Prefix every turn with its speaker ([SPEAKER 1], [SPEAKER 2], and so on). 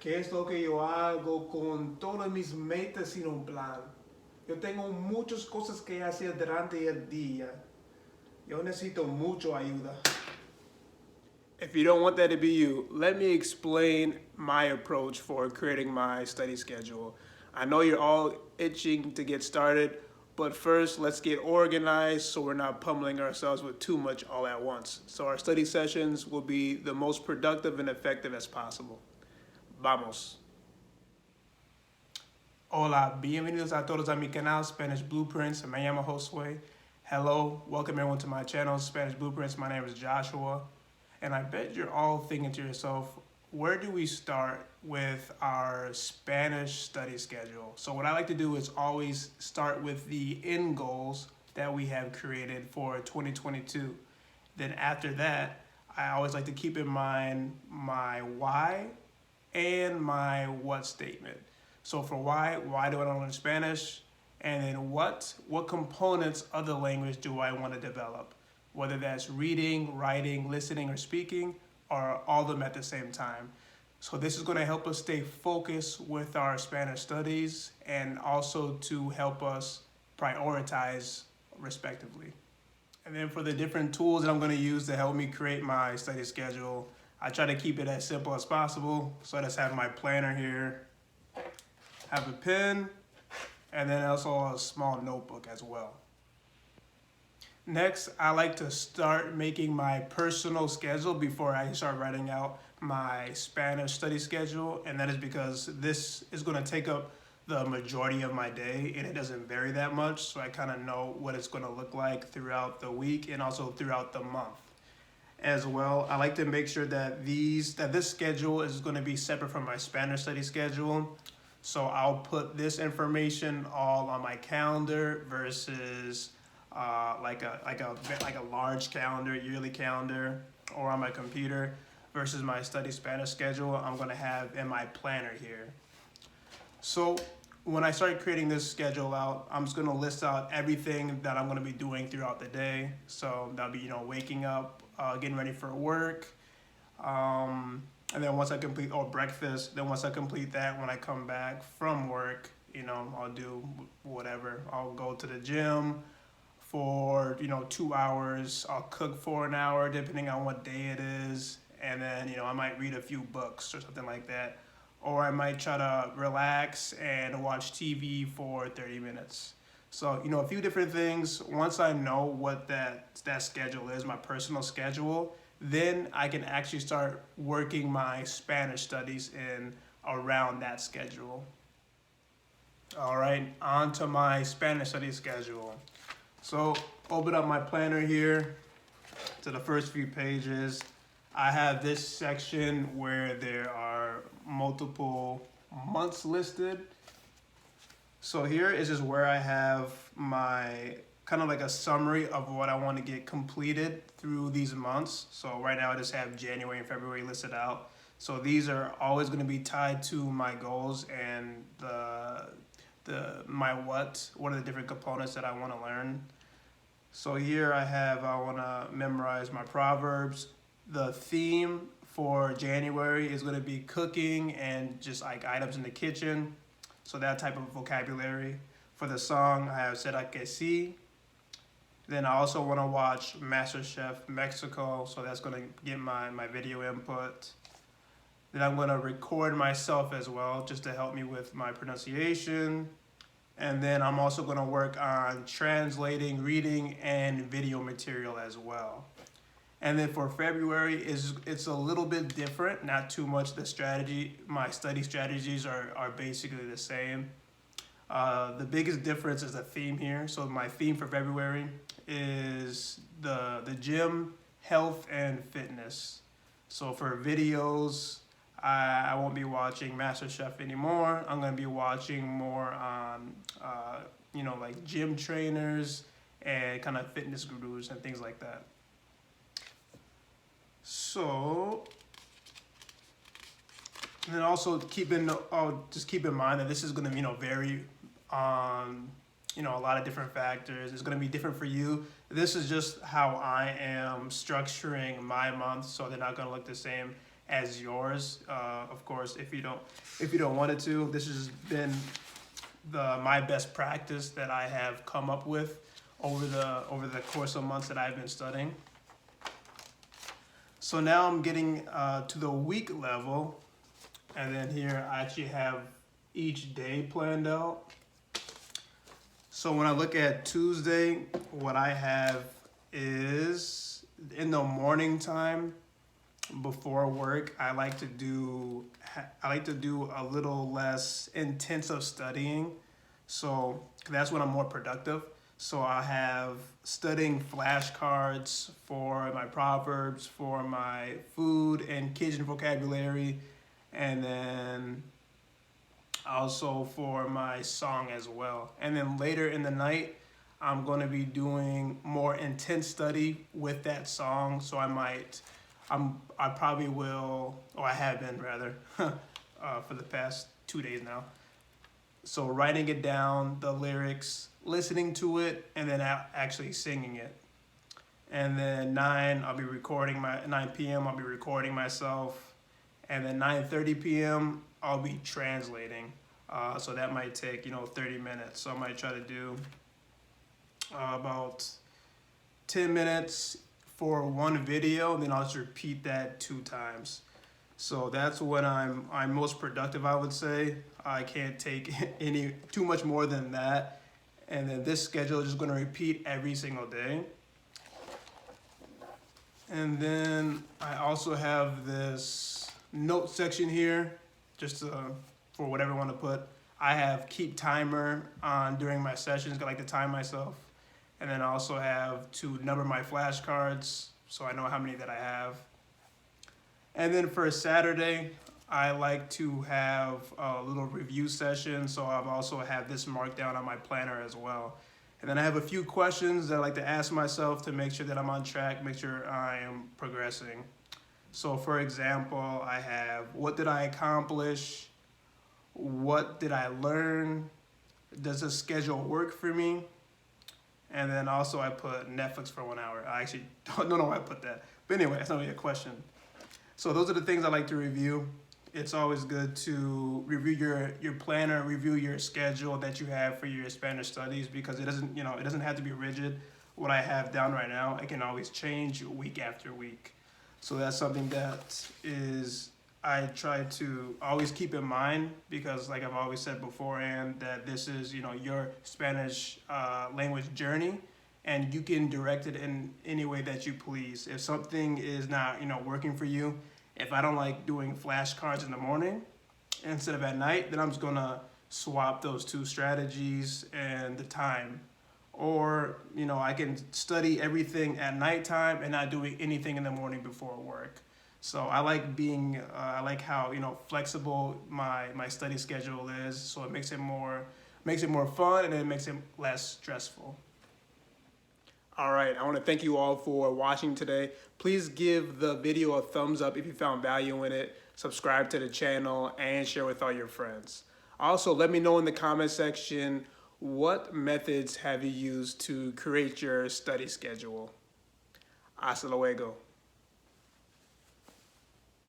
[SPEAKER 1] ¿Qué es lo que yo hago con todas mis metas sin un plan? Yo tengo muchas cosas que hacer durante el día. Yo necesito mucha ayuda. If you don't want that to be you, let me explain my approach for creating my study schedule. I know you're all itching to get started, but first let's get organized so we're not pummeling ourselves with too much all at once. So our study sessions will be the most productive and effective as possible. Vamos. Hola, bienvenidos a todos a mi canal Spanish Blueprints. Me llamo Josue. Hello, welcome everyone to my channel Spanish Blueprints. My name is Joshua. And I bet you're all thinking to yourself, where do we start with our Spanish study schedule? So what I like to do is always start with the end goals that we have created for 2022. Then after that, I always like to keep in mind my why and my what statement. So for why do I want to learn Spanish? And then what components of the language do I want to develop? Whether that's reading, writing, listening, or speaking, or all of them at the same time. So this is going to help us stay focused with our Spanish studies and also to help us prioritize respectively. And then for the different tools that I'm going to use to help me create my study schedule, I try to keep it as simple as possible. So I just have my planner here, have a pen, and then also a small notebook as well. Next, I like to start making my personal schedule before I start writing out my Spanish study schedule, and that is because this is going to take up the majority of my day, and it doesn't vary that much, so I kind of know what it's going to look like throughout the week and also throughout the month. As well, I like to make sure that this schedule is going to be separate from my Spanish study schedule. So I'll put this information all on my calendar versus like a large calendar, yearly calendar, or on my computer versus my study Spanish schedule I'm going to have in my planner here. So when I start creating this schedule out, I'm just going to list out everything that I'm going to be doing throughout the day. So that'll be, waking up, getting ready for work, and then once I complete, breakfast, then once I complete that, when I come back from work, I'll do whatever. I'll go to the gym for, 2 hours. I'll cook for an hour, depending on what day it is. And then, I might read a few books or something like that. Or I might try to relax and watch TV for 30 minutes. So, a few different things. Once I know what that schedule is, my personal schedule, then I can actually start working my Spanish studies in around that schedule. All right, on to my Spanish study schedule. So open up my planner here to the first few pages. I have this section where there are multiple months listed. So here is just where I have my kind of like a summary of what I want to get completed through these months. So right now I just have January and February listed out. So these are always going to be tied to my goals and what are the different components that I want to learn. So here I want to memorize my proverbs. The theme for January is going to be cooking and just like items in the kitchen. So that type of vocabulary. For the song, I have Será que sí. Then I also want to watch MasterChef Mexico, so that's going to get my video input. Then I'm going to record myself as well, just to help me with my pronunciation. And then I'm also going to work on translating, reading, and video material as well. And then for February, it's a little bit different, not too much. My study strategies are basically the same. The biggest difference is the theme here. So my theme for February is the gym, health, and fitness. So for videos, I won't be watching MasterChef anymore. I'm going to be watching more on, like gym trainers and kind of fitness gurus and things like that. So, and then also keep in mind that this is going to, vary on, a lot of different factors. It's going to be different for you. This is just how I am structuring my month, so they're not going to look the same as yours. Of course, if you don't want it to, this has been my best practice that I have come up with over the course of months that I've been studying. So now I'm getting to the week level, and then here I actually have each day planned out. So when I look at Tuesday, what I have is in the morning time before work, I like to do a little less intensive studying. So that's when I'm more productive. So I have studying flashcards for my proverbs, for my food and kitchen vocabulary, and then also for my song as well. And then later in the night, I'm going to be doing more intense study with that song. So I probably will, or I have been rather, for the past 2 days now. So writing it down, the lyrics, listening to it, and then actually singing it. And then 9 p.m. I'll be recording myself. And then 9:30 p.m. I'll be translating. So that might take 30 minutes. So I might try to do about 10 minutes for one video, then I'll just repeat that 2 times. So that's when I'm most productive, I would say. I can't take too much more than that. And then this schedule is just going to repeat every single day. And then I also have this note section here, just for whatever I want to put. I have keep timer on during my sessions. I like to time myself. And then I also have to number my flashcards so I know how many that I have. And then for Saturday, I like to have a little review session. So I've also have this marked down on my planner as well. And then I have a few questions that I like to ask myself to make sure that I'm on track, make sure I am progressing. So for example, I have, what did I accomplish? What did I learn? Does the schedule work for me? And then also I put Netflix for 1 hour. I actually don't know why I put that. But anyway, that's not really a question. So those are the things I like to review. It's always good to review your planner, review your schedule that you have for your Spanish studies, because it doesn't have to be rigid. What I have down right now, it can always change week after week. So that's something that I try to always keep in mind, because like I've always said beforehand, that this is your Spanish language journey, and you can direct it in any way that you please. If something is not working for you, if I don't like doing flashcards in the morning instead of at night, then I'm just gonna swap those 2 strategies and the time. Or I can study everything at nighttime and not doing anything in the morning before work. So I like how flexible my study schedule is. So it makes it more fun, and it makes it less stressful. All right, I want to thank you all for watching today. Please give the video a thumbs up if you found value in it. Subscribe to the channel and share with all your friends. Also, let me know in the comment section, what methods have you used to create your study schedule? Hasta luego.